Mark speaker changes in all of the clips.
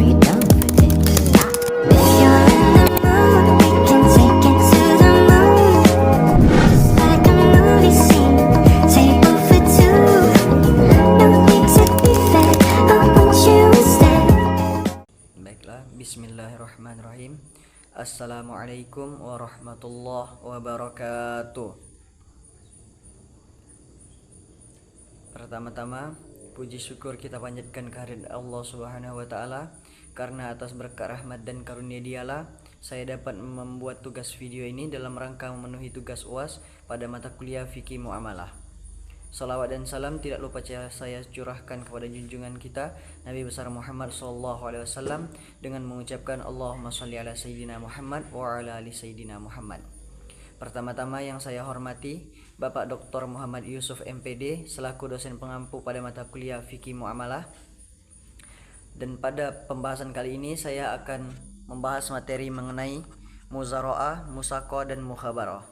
Speaker 1: you don't predict. If you're in the mood, we can take it to the moon. Just like a movie scene, table for two. No need to be fair, I want you instead.
Speaker 2: Baiklah, bismillahirrahmanirrahim. Assalamualaikum warahmatullahi wabarakatuh. Pertama-tama, puji syukur kita panjatkan kehadirat Allah Subhanahu wa taala, karena atas berkat rahmat dan karunia Dialah saya dapat membuat tugas video ini dalam rangka memenuhi tugas UAS pada mata kuliah Fikih Muamalah. Salawat dan salam tidak lupa saya curahkan kepada junjungan kita Nabi besar Muhammad SAW dengan mengucapkan Allahumma sholli ala Sayyidina Muhammad wa ala ali Sayyidina Muhammad. Pertama-tama yang saya hormati Bapak Dr. Muhammad Yusuf MPD selaku dosen pengampu pada mata kuliah Fikih Muamalah. Dan pada pembahasan kali ini saya akan membahas materi mengenai muzara'ah, musaqah dan mukhabarah.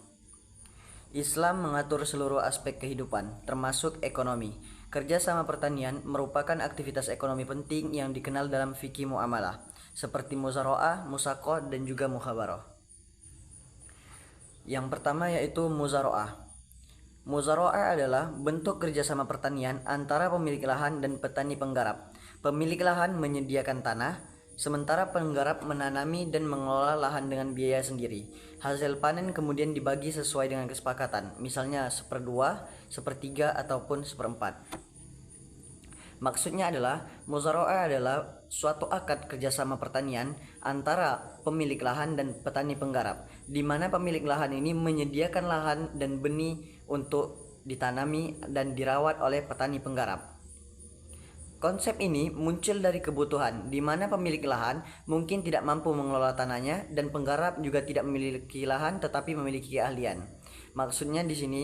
Speaker 2: Islam mengatur seluruh aspek kehidupan, termasuk ekonomi. Kerjasama pertanian merupakan aktivitas ekonomi penting yang dikenal dalam fikih muamalah, seperti muzara'ah, musaqah, dan juga mukhabarah. Yang pertama yaitu muzara'ah. Muzara'ah adalah bentuk kerjasama pertanian antara pemilik lahan dan petani penggarap. Pemilik lahan menyediakan tanah, sementara penggarap menanami dan mengelola lahan dengan biaya sendiri. Hasil panen kemudian dibagi sesuai dengan kesepakatan, misalnya 1/2, 1/3, ataupun 1/4. Maksudnya adalah, muzara'ah adalah suatu akad kerjasama pertanian antara pemilik lahan dan petani penggarap, di mana pemilik lahan ini menyediakan lahan dan benih untuk ditanami dan dirawat oleh petani penggarap. Konsep ini muncul dari kebutuhan, di mana pemilik lahan mungkin tidak mampu mengelola tanahnya dan penggarap juga tidak memiliki lahan tetapi memiliki keahlian. Maksudnya di sini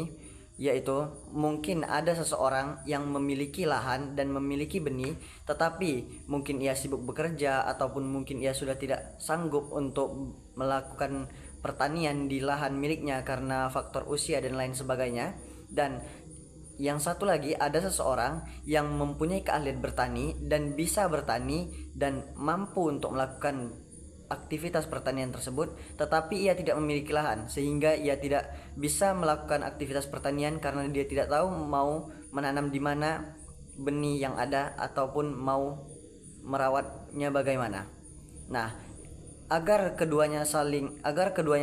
Speaker 2: yaitu mungkin ada seseorang yang memiliki lahan dan memiliki benih, tetapi mungkin ia sibuk bekerja ataupun mungkin ia sudah tidak sanggup untuk melakukan pertanian di lahan miliknya karena faktor usia dan lain sebagainya. Dan yang satu lagi, ada seseorang yang mempunyai keahlian bertani dan bisa bertani dan mampu untuk melakukan aktivitas pertanian tersebut, tetapi ia tidak memiliki lahan sehingga ia tidak bisa melakukan aktivitas pertanian karena dia tidak tahu mau menanam di mana benih yang ada ataupun mau merawatnya bagaimana. Nah, agar keduanya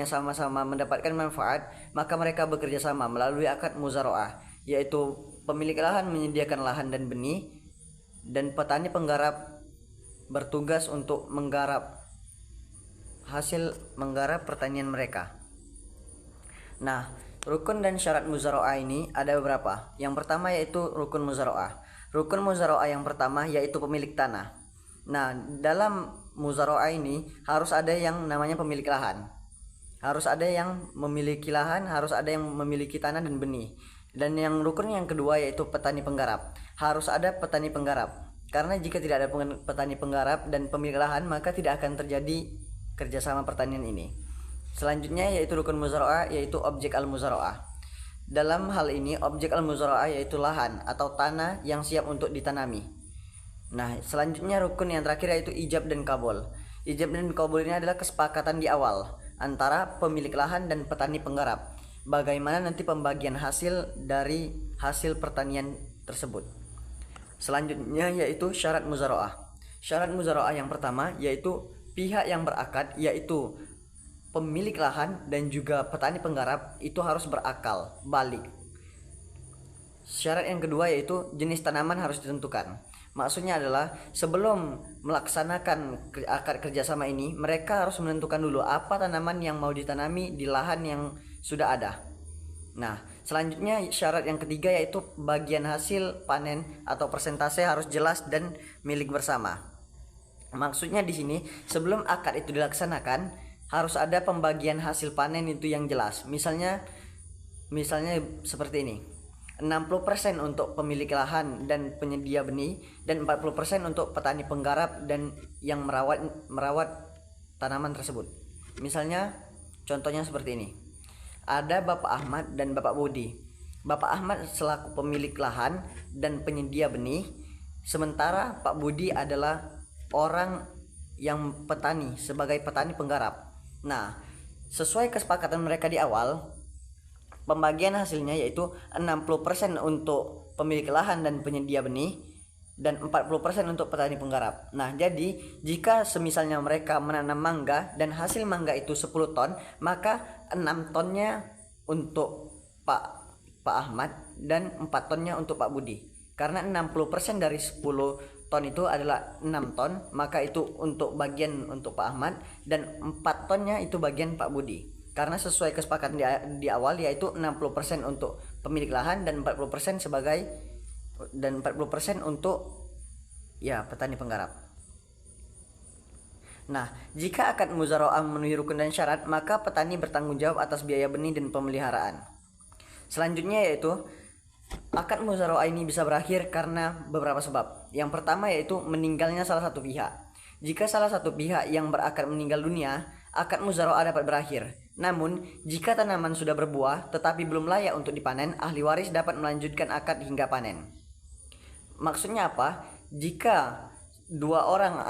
Speaker 2: sama-sama mendapatkan manfaat, maka mereka bekerja sama melalui akad muzara'ah, yaitu pemilik lahan menyediakan lahan dan benih dan petani penggarap bertugas untuk menggarap pertanian mereka. Nah, rukun dan syarat muzara'ah ini ada beberapa. Yang pertama yaitu rukun muzara'ah. Rukun muzara'ah yang pertama yaitu pemilik tanah. Nah, dalam muzara'ah ini harus ada yang namanya pemilik lahan. Harus ada yang memiliki lahan, harus ada yang memiliki tanah dan benih. Dan yang rukun yang kedua yaitu petani penggarap. Harus ada petani penggarap. Karena jika tidak ada petani penggarap dan pemilik lahan, maka tidak akan terjadi kerjasama pertanian ini. Selanjutnya yaitu rukun muzara'ah, yaitu objek al-muzara'ah. Dalam hal ini objek al-muzara'ah yaitu lahan atau tanah yang siap untuk ditanami. Nah, selanjutnya rukun yang terakhir yaitu ijab dan kabul. Ijab dan kabul ini adalah kesepakatan di awal antara pemilik lahan dan petani penggarap, bagaimana nanti pembagian hasil dari hasil pertanian tersebut. Selanjutnya yaitu syarat muzara'ah. Syarat muzara'ah yang pertama yaitu pihak yang berakad, yaitu pemilik lahan dan juga petani penggarap, itu harus berakal balik. Syarat yang kedua yaitu jenis tanaman harus ditentukan. Maksudnya adalah sebelum melaksanakan akad kerjasama ini, mereka harus menentukan dulu apa tanaman yang mau ditanami di lahan yang sudah ada. Nah, selanjutnya syarat yang ketiga yaitu bagian hasil panen atau persentase harus jelas dan milik bersama. Maksudnya di sini sebelum akad itu dilaksanakan harus ada pembagian hasil panen itu yang jelas. Misalnya seperti ini. 60% untuk pemilik lahan dan penyedia benih dan 40% untuk petani penggarap dan yang merawat tanaman tersebut. Misalnya contohnya seperti ini. Ada Bapak Ahmad dan Bapak Budi. Bapak Ahmad selaku pemilik lahan dan penyedia benih, sementara Pak Budi adalah orang yang petani sebagai petani penggarap. Nah, sesuai kesepakatan mereka di awal, pembagian hasilnya yaitu 60% untuk pemilik lahan dan penyedia benih dan 40% untuk petani penggarap. Nah, jadi jika semisalnya mereka menanam mangga dan hasil mangga itu 10 ton, maka 6 tonnya untuk Pak Ahmad dan 4 tonnya untuk Pak Budi. Karena 60% dari 10 ton itu adalah 6 ton, maka itu untuk bagian untuk Pak Ahmad dan 4 tonnya itu bagian Pak Budi. Karena sesuai kesepakatan di awal yaitu 60% untuk pemilik lahan dan 40% untuk petani penggarap. Nah, jika akad muzaraah memenuhi rukun dan syarat, maka petani bertanggung jawab atas biaya benih dan pemeliharaan. Selanjutnya yaitu akad muzaraah ini bisa berakhir karena beberapa sebab. Yang pertama yaitu meninggalnya salah satu pihak. Jika salah satu pihak yang berakad meninggal dunia, akad muzaraah dapat berakhir. Namun, jika tanaman sudah berbuah tetapi belum layak untuk dipanen, ahli waris dapat melanjutkan akad hingga panen. Maksudnya apa? Jika dua orang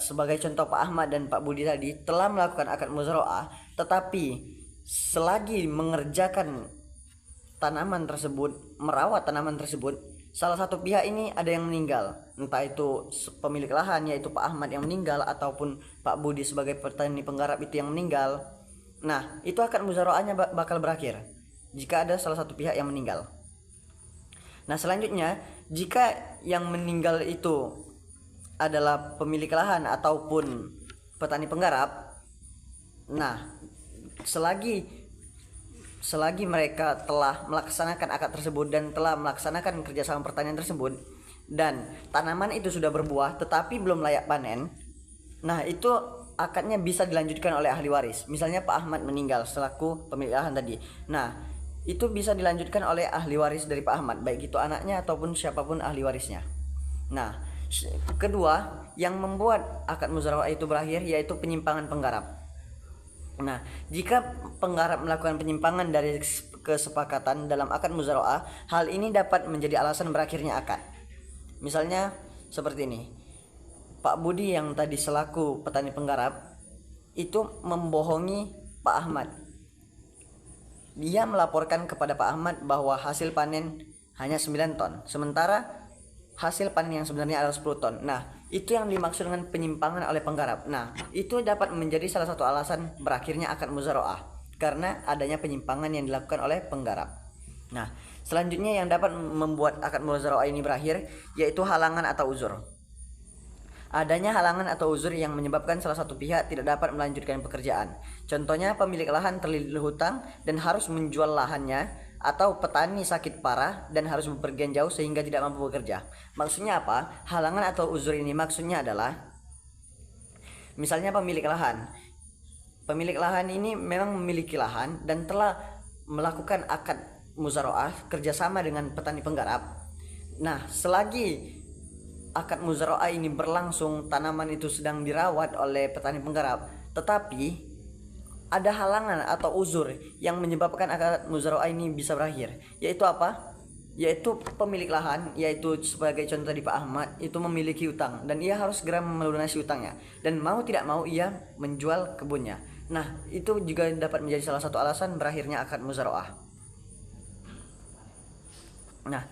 Speaker 2: sebagai contoh Pak Ahmad dan Pak Budi tadi telah melakukan akad muzaraah, tetapi selagi mengerjakan tanaman tersebut, merawat tanaman tersebut, salah satu pihak ini ada yang meninggal, entah itu pemilik lahan yaitu Pak Ahmad yang meninggal ataupun Pak Budi sebagai petani penggarap itu yang meninggal. Nah, itu akad muzaraahnya bakal berakhir jika ada salah satu pihak yang meninggal. Nah, selanjutnya jika yang meninggal itu adalah pemilik lahan ataupun petani penggarap, nah selagi mereka telah melaksanakan akad tersebut dan telah melaksanakan kerjasama pertanian tersebut dan tanaman itu sudah berbuah tetapi belum layak panen, nah itu akadnya bisa dilanjutkan oleh ahli waris. Misalnya Pak Ahmad meninggal selaku pemilik lahan tadi, nah itu bisa dilanjutkan oleh ahli waris dari Pak Ahmad, baik itu anaknya ataupun siapapun ahli warisnya. Nah, kedua yang membuat akad muzaraah itu berakhir yaitu penyimpangan penggarap. Nah, jika penggarap melakukan penyimpangan dari kesepakatan dalam akad muzaraah, hal ini dapat menjadi alasan berakhirnya akad. Misalnya seperti ini. Pak Budi yang tadi selaku petani penggarap itu membohongi Pak Ahmad. Dia melaporkan kepada Pak Ahmad bahwa hasil panen hanya 9 ton, sementara hasil panen yang sebenarnya adalah 10 ton. Nah, itu yang dimaksud dengan penyimpangan oleh penggarap. Nah, itu dapat menjadi salah satu alasan berakhirnya akad muzaraah karena adanya penyimpangan yang dilakukan oleh penggarap. Nah, selanjutnya yang dapat membuat akad muzaraah ini berakhir yaitu halangan atau uzur. Adanya halangan atau uzur yang menyebabkan salah satu pihak tidak dapat melanjutkan pekerjaan. Contohnya pemilik lahan terlilit hutang dan harus menjual lahannya, atau petani sakit parah dan harus bepergian jauh sehingga tidak mampu bekerja. Maksudnya apa? Halangan atau uzur ini maksudnya adalah misalnya pemilik lahan ini memang memiliki lahan dan telah melakukan akad muzaraah kerjasama dengan petani penggarap. Nah, selagi akad muzaraah ini berlangsung, tanaman itu sedang dirawat oleh petani penggarap, tetapi ada halangan atau uzur yang menyebabkan akad muzaraah ini bisa berakhir. Yaitu apa? Yaitu pemilik lahan, yaitu sebagai contoh di Pak Ahmad, itu memiliki utang dan ia harus segera melunasi utangnya dan mau tidak mau ia menjual kebunnya. Nah, itu juga dapat menjadi salah satu alasan berakhirnya akad muzaraah. Nah,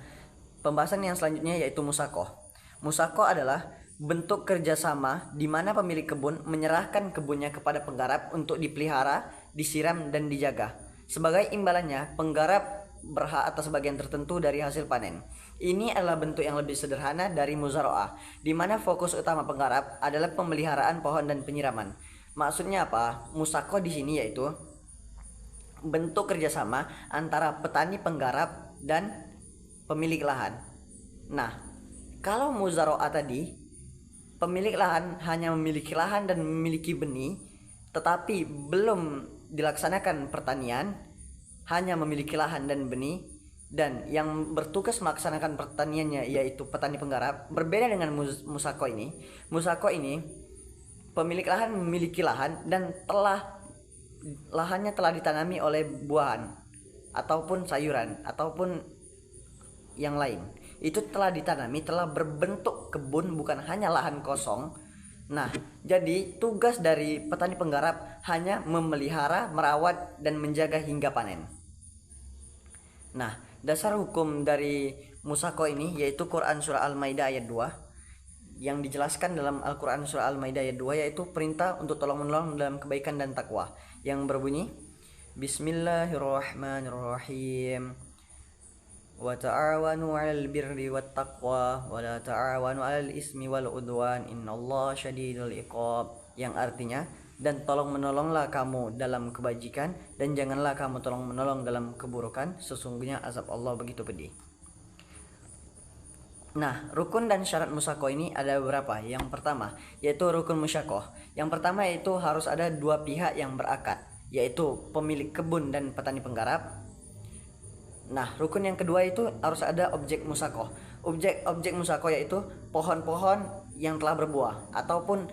Speaker 2: pembahasan yang selanjutnya yaitu musakoh. Musakoh adalah bentuk kerjasama di mana pemilik kebun menyerahkan kebunnya kepada penggarap untuk dipelihara, disiram, dan dijaga. Sebagai imbalannya, penggarap berhak atas bagian tertentu dari hasil panen. Ini adalah bentuk yang lebih sederhana dari muzaraah, di mana fokus utama penggarap adalah pemeliharaan pohon dan penyiraman. Maksudnya apa? Musakoh di sini yaitu bentuk kerjasama antara petani penggarap dan pemilik lahan. Nah, kalau muzaraah tadi, pemilik lahan hanya memiliki lahan dan memiliki benih, tetapi belum dilaksanakan pertanian, hanya memiliki lahan dan benih, dan yang bertugas melaksanakan pertaniannya yaitu petani penggarap. Berbeda dengan musakoh ini. Musakoh ini pemilik lahan memiliki lahan dan lahannya telah ditanami oleh buahan ataupun sayuran ataupun yang lain. Itu telah ditanami, telah berbentuk kebun, bukan hanya lahan kosong Nah, jadi tugas dari petani penggarap hanya memelihara, merawat, dan menjaga hingga panen. Nah, dasar hukum dari musako ini yaitu Quran Surah Al-Maidah ayat 2 yang dijelaskan dalam Al-Quran Surah Al-Maidah ayat 2 yaitu perintah untuk tolong-menolong dalam kebaikan dan takwa yang berbunyi Bismillahirrahmanirrahim wa ta'awanu 'alal birri wat taqwa wa la ta'awanu 'alal ismi wal udwan innallaha syadidul iqab, yang artinya dan tolong menolonglah kamu dalam kebajikan dan janganlah kamu tolong menolong dalam keburukan, sesungguhnya azab Allah begitu pedih. Nah, rukun dan syarat musako ini ada beberapa. Yang pertama yaitu rukun musyakoh. Yang pertama yaitu harus ada dua pihak yang berakad, yaitu pemilik kebun dan petani penggarap. Nah, rukun yang kedua itu harus ada objek musako. Objek musako yaitu pohon-pohon yang telah berbuah ataupun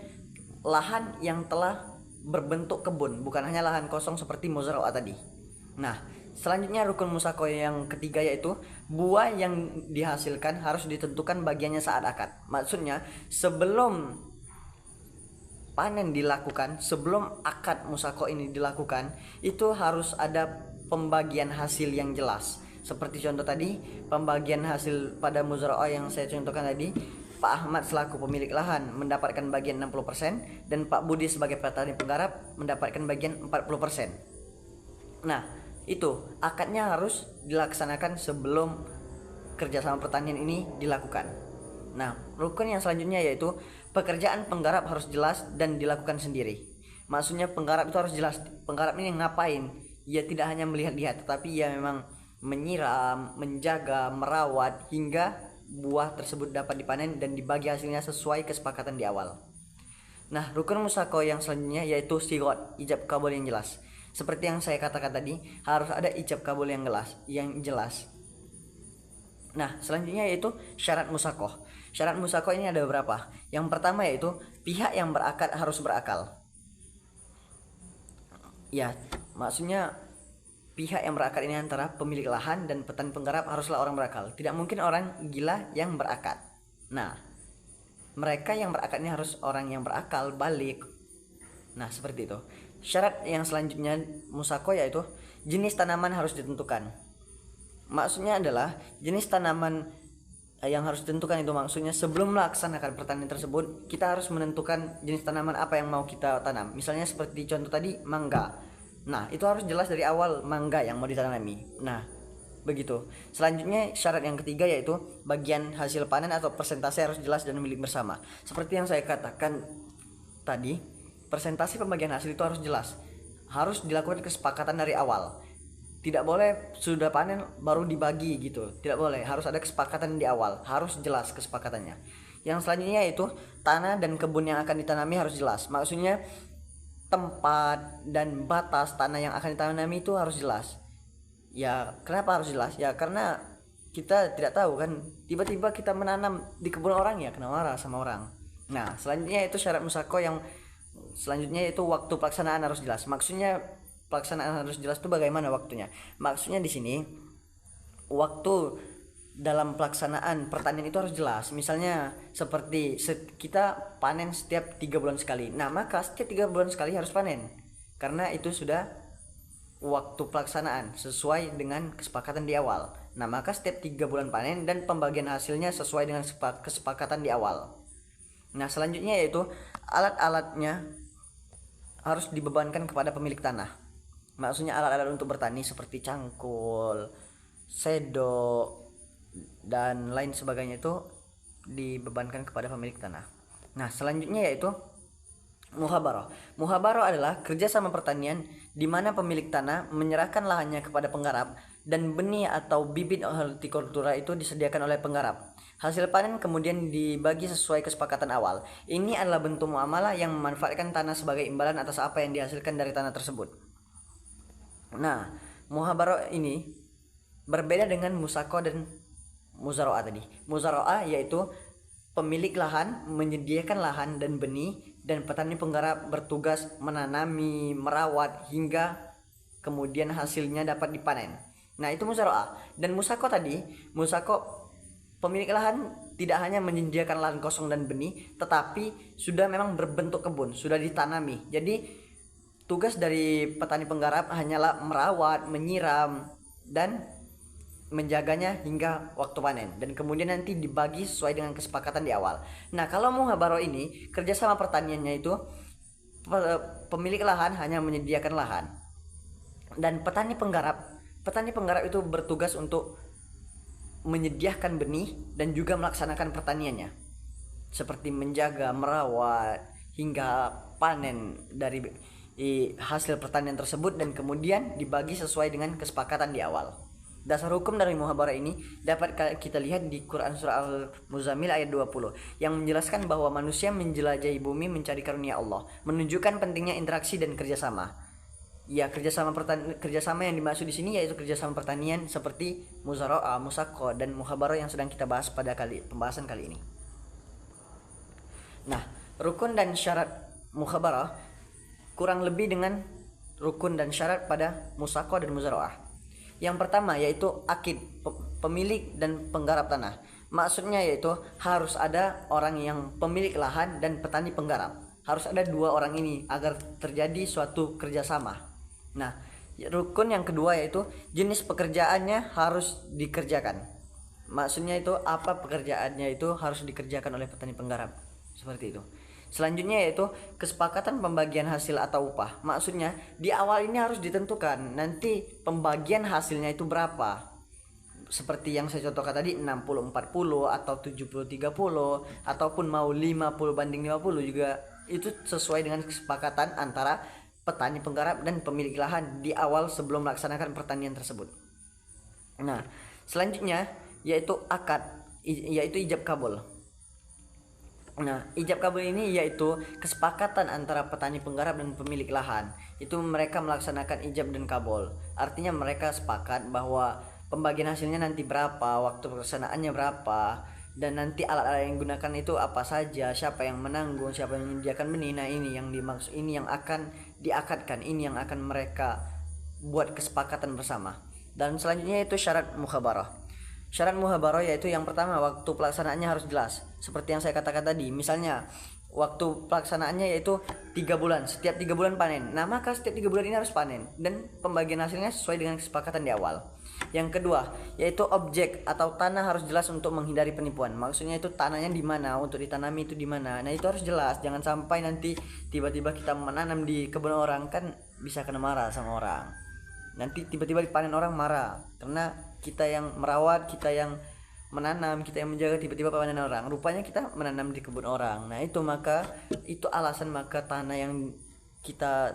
Speaker 2: lahan yang telah berbentuk kebun, bukan hanya lahan kosong seperti muzaraah tadi. Nah, selanjutnya rukun musako yang ketiga yaitu buah yang dihasilkan harus ditentukan bagiannya saat akad. Maksudnya sebelum panen dilakukan, sebelum akad musako ini dilakukan, itu harus ada pembagian hasil yang jelas. Seperti contoh tadi, pembagian hasil pada muzaraah yang saya contohkan tadi, Pak Ahmad selaku pemilik lahan mendapatkan bagian 60% dan Pak Budi sebagai petani penggarap mendapatkan bagian 40%. Nah, itu akadnya harus dilaksanakan sebelum kerjasama pertanian ini dilakukan. Nah, rukun yang selanjutnya yaitu pekerjaan penggarap harus jelas dan dilakukan sendiri. Maksudnya penggarap itu harus jelas. Penggarap ini ngapain? Ya tidak hanya melihat-lihat, tetapi ya memang menyiram, menjaga, merawat hingga buah tersebut dapat dipanen dan dibagi hasilnya sesuai kesepakatan di awal. Nah, rukun musako yang selanjutnya yaitu sigot, ijab kabul yang jelas. Seperti yang saya katakan tadi, harus ada ijab kabul yang jelas. Nah, selanjutnya yaitu syarat musakoh. Syarat musakoh ini ada beberapa. Yang pertama yaitu pihak yang berakad harus berakal. Ya, maksudnya pihak yang berakad ini antara pemilik lahan dan petani penggarap haruslah orang berakal. Tidak mungkin orang gila yang berakad. Nah, mereka yang berakad ini harus orang yang berakal, balik. Nah, seperti itu. Syarat yang selanjutnya musako yaitu jenis tanaman harus ditentukan. Maksudnya adalah jenis tanaman yang harus ditentukan itu maksudnya sebelum melaksanakan pertanian tersebut kita harus menentukan jenis tanaman apa yang mau kita tanam. Misalnya seperti contoh tadi mangga. Nah, itu harus jelas dari awal mangga yang mau ditanami. Nah, begitu. Selanjutnya syarat yang ketiga yaitu bagian hasil panen atau persentase harus jelas dan milik bersama. Seperti yang saya katakan tadi, persentase pembagian hasil itu harus jelas. Harus dilakukan kesepakatan dari awal. Tidak boleh sudah panen baru dibagi gitu. Tidak boleh, harus ada kesepakatan di awal. Harus jelas kesepakatannya. Yang selanjutnya yaitu tanah dan kebun yang akan ditanami harus jelas. Maksudnya tempat dan batas tanah yang akan ditanami itu harus jelas. Ya, kenapa harus jelas? Ya karena kita tidak tahu kan, tiba-tiba kita menanam di kebun orang ya kena marah sama orang. Nah, selanjutnya itu syarat musako yang selanjutnya itu waktu pelaksanaan harus jelas. Maksudnya pelaksanaan harus jelas itu bagaimana waktunya? Maksudnya di sini waktu dalam pelaksanaan pertanian itu harus jelas. Misalnya seperti kita panen setiap 3 bulan sekali. Nah, maka setiap 3 bulan sekali harus panen. Karena itu sudah waktu pelaksanaan sesuai dengan kesepakatan di awal. Nah, maka setiap 3 bulan panen dan pembagian hasilnya sesuai dengan kesepakatan di awal. Nah, selanjutnya yaitu alat-alatnya harus dibebankan kepada pemilik tanah. Maksudnya alat-alat untuk bertani seperti cangkul, sendok, dan lain sebagainya itu dibebankan kepada pemilik tanah. Nah, selanjutnya yaitu muhabarah. Muhabarah adalah kerjasama pertanian di mana pemilik tanah menyerahkan lahannya kepada penggarap dan benih atau bibit hortikultura itu disediakan oleh penggarap. Hasil panen kemudian dibagi sesuai kesepakatan awal. Ini adalah bentuk muamalah yang memanfaatkan tanah sebagai imbalan atas apa yang dihasilkan dari tanah tersebut. Nah, muhabarah ini berbeda dengan musako dan muzaraah tadi. Muzaraah yaitu pemilik lahan menyediakan lahan dan benih dan petani penggarap bertugas menanami, merawat hingga kemudian hasilnya dapat dipanen. Nah, itu muzaraah. Dan musako tadi, musako pemilik lahan tidak hanya menyediakan lahan kosong dan benih, tetapi sudah memang berbentuk kebun, sudah ditanami. Jadi tugas dari petani penggarap hanyalah merawat, menyiram, dan menjaganya hingga waktu panen, dan kemudian nanti dibagi sesuai dengan kesepakatan di awal. Nah, kalau muhabaroh ini kerjasama pertaniannya itu pemilik lahan hanya menyediakan lahan, dan petani penggarap itu bertugas untuk menyediakan benih dan juga melaksanakan pertaniannya, seperti menjaga, merawat hingga panen dari hasil pertanian tersebut, dan kemudian dibagi sesuai dengan kesepakatan di awal. Dasar hukum dari muhabarah ini dapat kita lihat di Quran surah Al-Muzammil ayat 20 yang menjelaskan bahwa manusia menjelajahi bumi mencari karunia Allah, menunjukkan pentingnya interaksi dan kerjasama. Ya, kerjasama yang dimaksud di sini yaitu kerjasama pertanian seperti muzara'ah, musaqah, dan muhabarah yang sedang kita bahas pada pembahasan kali ini. Nah, rukun dan syarat muhabarah kurang lebih dengan rukun dan syarat pada musaqah dan muzara'ah. Yang pertama yaitu akid, pemilik dan penggarap tanah. Maksudnya yaitu harus ada orang yang pemilik lahan dan petani penggarap. Harus ada dua orang ini agar terjadi suatu kerjasama. Nah, rukun yang kedua yaitu jenis pekerjaannya harus dikerjakan. Maksudnya itu apa pekerjaannya itu harus dikerjakan oleh petani penggarap. Seperti itu. Selanjutnya yaitu kesepakatan pembagian hasil atau upah. Maksudnya di awal ini harus ditentukan nanti pembagian hasilnya itu berapa. Seperti yang saya contohkan tadi 60-40 atau 70-30 ataupun mau 50-50 juga, itu sesuai dengan kesepakatan antara petani penggarap dan pemilik lahan di awal sebelum melaksanakan pertanian tersebut. Nah, selanjutnya yaitu akad, yaitu ijab kabul. Nah, ijab kabul ini yaitu kesepakatan antara petani penggarap dan pemilik lahan. Itu mereka melaksanakan ijab dan kabul. Artinya mereka sepakat bahwa pembagian hasilnya nanti berapa, waktu pelaksanaannya berapa, dan nanti alat-alat yang digunakan itu apa saja, siapa yang menanggung, siapa yang menyediakan benih. Nah, ini yang dimaksud, ini yang akan diakadkan, ini yang akan mereka buat kesepakatan bersama. Dan selanjutnya itu syarat mukhabarah. Syarat muhabarah yaitu yang pertama waktu pelaksanaannya harus jelas. Seperti yang saya katakan tadi, misalnya waktu pelaksanaannya yaitu 3 bulan, setiap 3 bulan panen. Nah, maka setiap 3 bulan ini harus panen dan pembagian hasilnya sesuai dengan kesepakatan di awal. Yang kedua yaitu objek atau tanah harus jelas untuk menghindari penipuan. Maksudnya itu tanahnya di mana, untuk ditanami itu di mana. Nah, itu harus jelas, jangan sampai nanti tiba-tiba kita menanam di kebun orang, kan bisa kena marah sama orang. Nanti tiba-tiba dipanen orang marah karena kita yang merawat, kita yang menanam, kita yang menjaga, tiba-tiba panen orang. Rupanya kita menanam di kebun orang. Nah, itu alasan maka tanah yang kita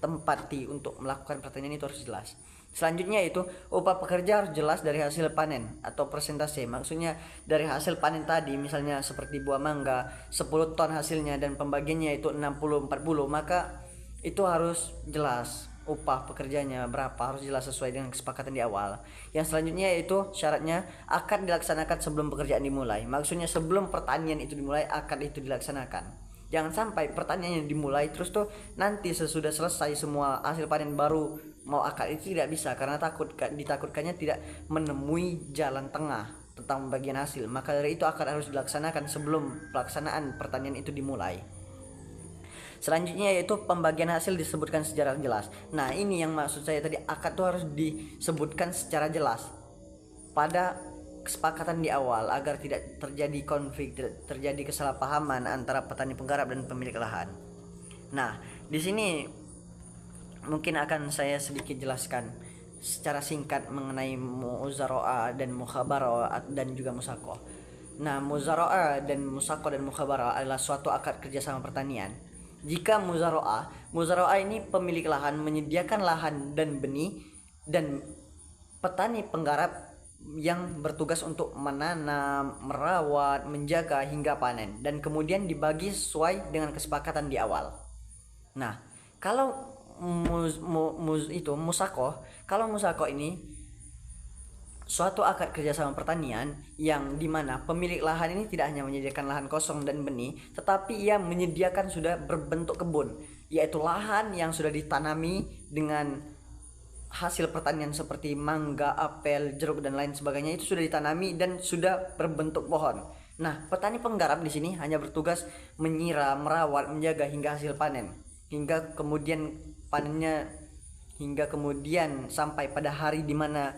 Speaker 2: tempati untuk melakukan pertanian itu harus jelas. Selanjutnya itu upah pekerja harus jelas dari hasil panen atau persentase. Maksudnya dari hasil panen tadi, misalnya seperti buah mangga 10 ton hasilnya dan pembagiannya itu 60-40, maka itu harus jelas upah pekerjanya berapa, harus jelas sesuai dengan kesepakatan di awal. Yang selanjutnya yaitu syaratnya akad dilaksanakan sebelum pekerjaan dimulai. Maksudnya sebelum pertanian itu dimulai, akad itu dilaksanakan. Jangan sampai pertaniannya dimulai terus tuh nanti sesudah selesai semua hasil panen baru mau akad, itu tidak bisa karena ditakutkannya tidak menemui jalan tengah tentang pembagian hasil. Maka dari itu akad harus dilaksanakan sebelum pelaksanaan pertanian itu dimulai. Selanjutnya yaitu pembagian hasil disebutkan secara jelas. Nah, ini yang maksud saya tadi, akad itu harus disebutkan secara jelas pada kesepakatan di awal agar tidak terjadi konflik, tidak terjadi kesalahpahaman antara petani penggarap dan pemilik lahan. Nah, di sini mungkin akan saya sedikit jelaskan secara singkat mengenai muzara'ah dan mukhabarah dan juga musaqah. Nah, muzara'ah dan musaqah dan mukhabarah adalah suatu akad kerjasama pertanian. Jika muzara'ah ini pemilik lahan menyediakan lahan dan benih, dan petani penggarap yang bertugas untuk menanam, merawat, menjaga hingga panen, dan kemudian dibagi sesuai dengan kesepakatan di awal. Nah, kalau musaqah ini suatu akad kerjasama pertanian yang dimana pemilik lahan ini tidak hanya menyediakan lahan kosong dan benih, tetapi ia menyediakan sudah berbentuk kebun, yaitu lahan yang sudah ditanami dengan hasil pertanian seperti mangga, apel, jeruk dan lain sebagainya, itu sudah ditanami dan sudah berbentuk pohon. Nah, petani penggarap di sini hanya bertugas menyiram, merawat, menjaga hingga hasil panen. Hingga kemudian panennya, hingga kemudian sampai pada hari di mana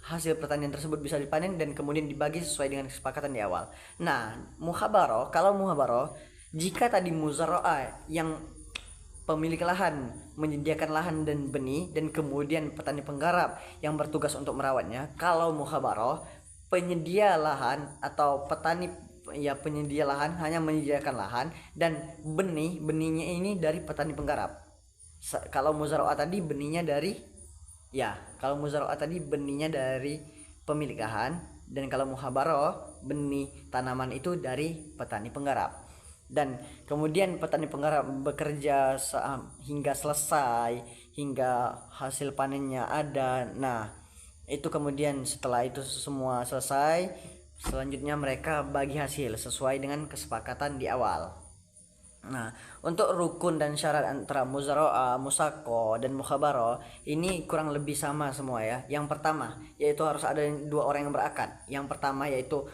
Speaker 2: hasil pertanian tersebut bisa dipanen dan kemudian dibagi sesuai dengan kesepakatan di awal. Nah, muhabaroh, kalau muhabaroh, jika tadi muzaraah yang pemilik lahan menyediakan lahan dan benih dan kemudian petani penggarap yang bertugas untuk merawatnya, kalau muhabaroh, penyedia lahan atau petani, ya penyedia lahan hanya menyediakan lahan dan benihnya ini dari petani penggarap. Kalau muzaraah tadi benihnya dari, ya kalau muzaraah tadi benihnya dari pemilik lahan, dan kalau muhabaroh benih tanaman itu dari petani penggarap. Dan kemudian petani penggarap bekerja hingga selesai, hingga hasil panennya ada. Nah, itu kemudian setelah itu semua selesai, selanjutnya mereka bagi hasil sesuai dengan kesepakatan di awal. Nah, untuk rukun dan syarat antara muzaraah, musako, dan mukhabarah ini kurang lebih sama semua ya. Yang pertama yaitu harus ada dua orang yang berakad. Yang pertama yaitu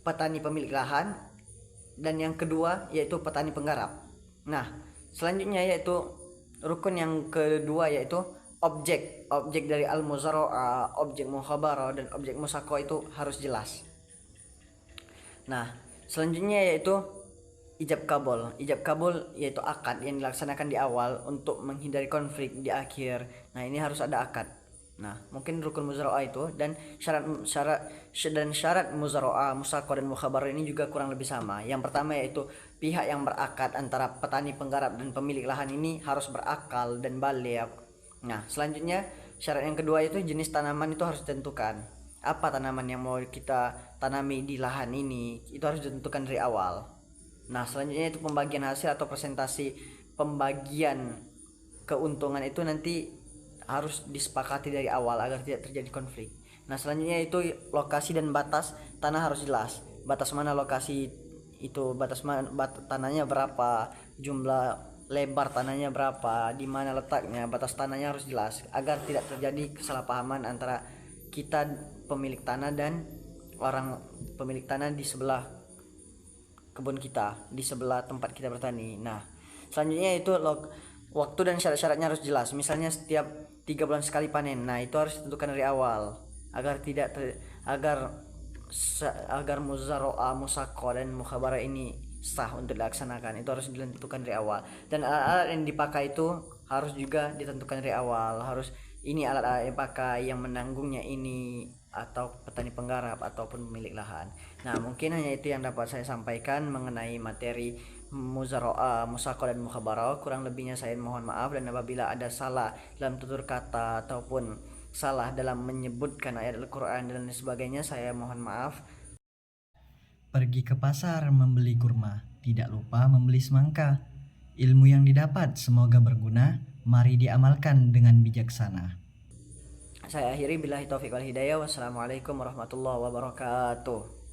Speaker 2: petani pemilik lahan, dan yang kedua yaitu petani penggarap. Nah, selanjutnya yaitu rukun yang kedua yaitu objek dari al muzaraah, objek mukhabarah, dan objek musako itu harus jelas. Nah, selanjutnya yaitu ijab kabul yaitu akad yang dilaksanakan di awal untuk menghindari konflik di akhir. Nah, ini harus ada akad. Nah, mungkin rukun muzaraah itu dan syarat muzaraah, musako, dan mukhabarah ini juga kurang lebih sama. Yang pertama yaitu pihak yang berakad antara petani penggarap dan pemilik lahan ini harus berakal dan baligh. Nah, selanjutnya syarat yang kedua itu jenis tanaman itu harus ditentukan. Apa tanaman yang mau kita tanami di lahan ini itu harus ditentukan dari awal. Nah, selanjutnya itu pembagian hasil atau presentasi pembagian keuntungan itu nanti harus disepakati dari awal agar tidak terjadi konflik. Nah, selanjutnya itu lokasi dan batas tanah harus jelas. Batas mana lokasi itu, tanahnya berapa, jumlah lebar tanahnya berapa, di mana letaknya, batas tanahnya harus jelas agar tidak terjadi kesalahpahaman antara kita pemilik tanah dan orang pemilik tanah di sebelah kebun kita, di sebelah tempat kita bertani. Nah, selanjutnya itu waktu dan syarat-syaratnya harus jelas. Misalnya setiap 3 bulan sekali panen. Nah, itu harus ditentukan dari awal agar tidak agar muzaraah, musako, dan mukhabarah ini sah untuk dilaksanakan. Itu harus ditentukan dari awal. Dan alat-alat yang dipakai itu harus juga ditentukan dari awal. Harus ini alat-alat yang pakai, yang menanggungnya ini atau petani penggarap ataupun pemilik lahan. Nah, mungkin hanya itu yang dapat saya sampaikan mengenai materi muzaraah, musako, dan mukhabarah. Kurang lebihnya saya mohon maaf, dan apabila ada salah dalam tutur kata ataupun salah dalam menyebutkan ayat Al-Quran dan sebagainya, saya mohon maaf.
Speaker 3: Pergi ke pasar membeli kurma, tidak lupa membeli semangka. Ilmu yang didapat semoga berguna, mari diamalkan dengan bijaksana.
Speaker 2: Saya akhiri billahi taufiq wal hidayah. Wassalamualaikum warahmatullahi wabarakatuh.